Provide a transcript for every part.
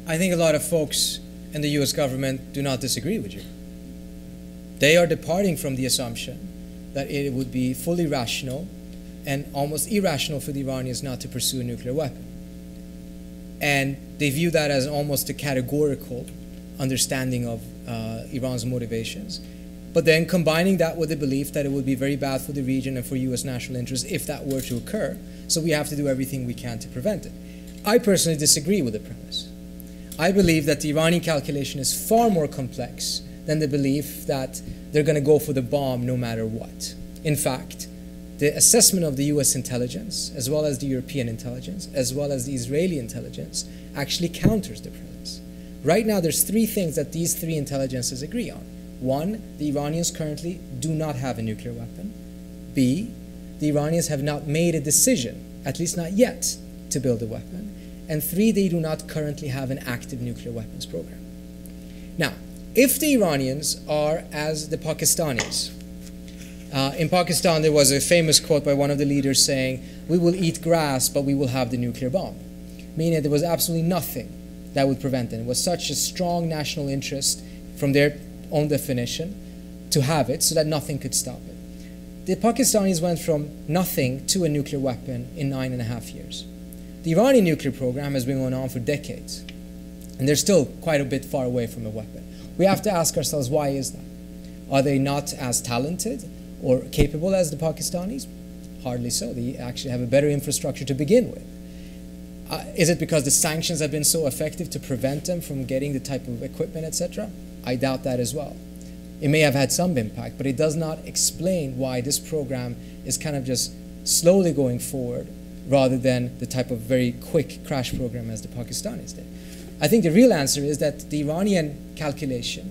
I think a lot of folks in the US government do not disagree with you. They are departing from the assumption that it would be fully rational and almost irrational for the Iranians not to pursue a nuclear weapon. And they view that as almost a categorical understanding of Iran's motivations. But then combining that with the belief that it would be very bad for the region and for US national interests if that were to occur, so we have to do everything we can to prevent it. I personally disagree with the premise. I believe that the Iranian calculation is far more complex than the belief that they're going to go for the bomb no matter what. In fact, the assessment of the US intelligence, as well as the European intelligence, as well as the Israeli intelligence, actually counters the premise. Right now, there's three things that these three intelligences agree on. One, the Iranians currently do not have a nuclear weapon. B, the Iranians have not made a decision, at least not yet, to build a weapon. And three, they do not currently have an active nuclear weapons program. Now, if the Iranians are as the Pakistanis, in Pakistan there was a famous quote by one of the leaders saying, "We will eat grass, but we will have the nuclear bomb," meaning that there was absolutely nothing that would prevent it. It was such a strong national interest from their own definition to have it so that nothing could stop it. The Pakistanis went from nothing to a nuclear weapon in 9.5 years. The Iranian nuclear program has been going on for decades, and they're still quite a bit far away from a weapon. We have to ask ourselves, why is that? Are they not as talented or capable as the Pakistanis? Hardly so. They actually have a better infrastructure to begin with. Is it because the sanctions have been so effective to prevent them from getting the type of equipment, etc.? I doubt that as well. It may have had some impact, but it does not explain why this program is kind of just slowly going forward rather than the type of very quick crash program as the Pakistanis did. I think the real answer is that the Iranian calculation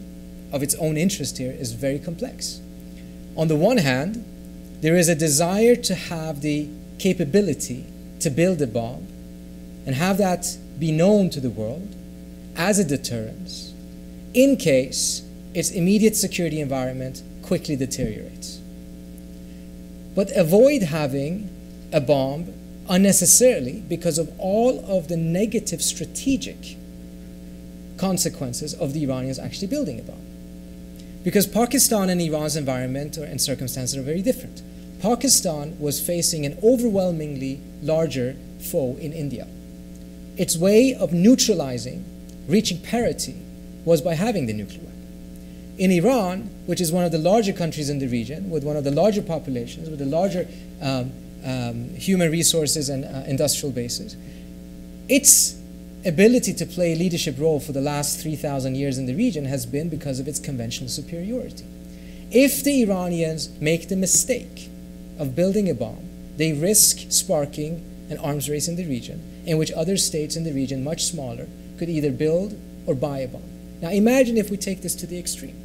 of its own interest here is very complex. On the one hand, there is a desire to have the capability to build a bomb and have that be known to the world as a deterrence in case its immediate security environment quickly deteriorates. But avoid having a bomb unnecessarily because of all of the negative strategic consequences of the Iranians actually building a bomb. Because Pakistan and Iran's environment and circumstances are very different. Pakistan was facing an overwhelmingly larger foe in India. Its way of neutralizing, reaching parity, was by having the nuclear weapon. In Iran, which is one of the larger countries in the region, with one of the larger populations, with the larger human resources and industrial bases, its ability to play a leadership role for the last 3,000 years in the region has been because of its conventional superiority. If the Iranians make the mistake of building a bomb, they risk sparking an arms race in the region in which other states in the region, much smaller, could either build or buy a bomb. Now imagine if we take this to the extreme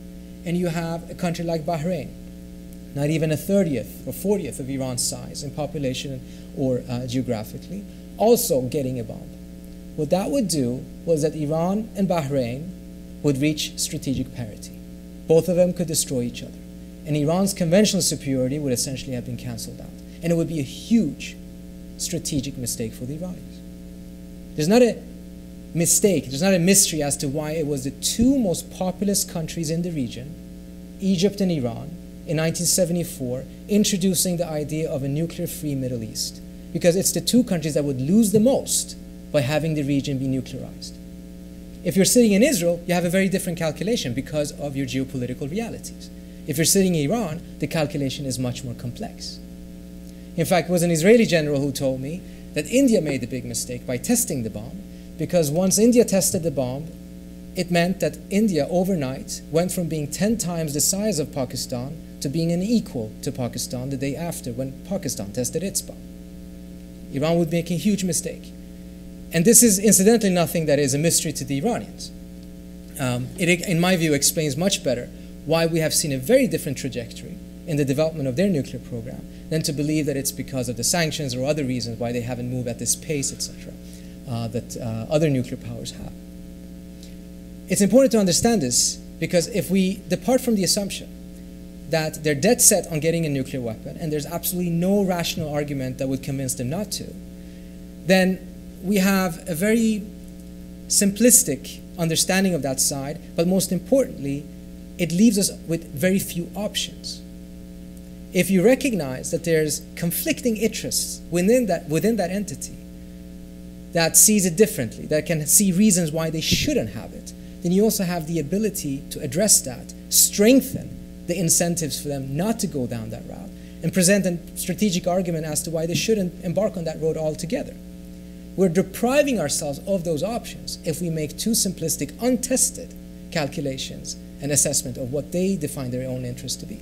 and you have a country like Bahrain, not even a 30th or 40th of Iran's size in population or geographically, also getting a bomb. What that would do was that Iran and Bahrain would reach strategic parity. Both of them could destroy each other. And Iran's conventional superiority would essentially have been canceled out. And it would be a huge strategic mistake for the Iranians. There's not a mistake, there's not a mystery as to why it was the two most populous countries in the region, Egypt and Iran, in 1974, introducing the idea of a nuclear-free Middle East. Because it's the two countries that would lose the most by having the region be nuclearized. If you're sitting in Israel, you have a very different calculation because of your geopolitical realities. If you're sitting in Iran, the calculation is much more complex. In fact, it was an Israeli general who told me that India made the big mistake by testing the bomb, because once India tested the bomb, it meant that India overnight went from being 10 times the size of Pakistan to being an equal to Pakistan the day after when Pakistan tested its bomb. Iran would make a huge mistake. And this is incidentally nothing that is a mystery to the Iranians. It, in my view, explains much better why we have seen a very different trajectory in the development of their nuclear program than to believe that it's because of the sanctions or other reasons why they haven't moved at this pace, etc., that other nuclear powers have. It's important to understand this because if we depart from the assumption that they're dead set on getting a nuclear weapon and there's absolutely no rational argument that would convince them not to, then we have a very simplistic understanding of that side, but most importantly, it leaves us with very few options. If you recognize that there's conflicting interests within that entity that sees it differently, that can see reasons why they shouldn't have it, then you also have the ability to address that, strengthen the incentives for them not to go down that route, and present a strategic argument as to why they shouldn't embark on that road altogether. We're depriving ourselves of those options if we make too simplistic, untested calculations and assessment of what they define their own interest to be.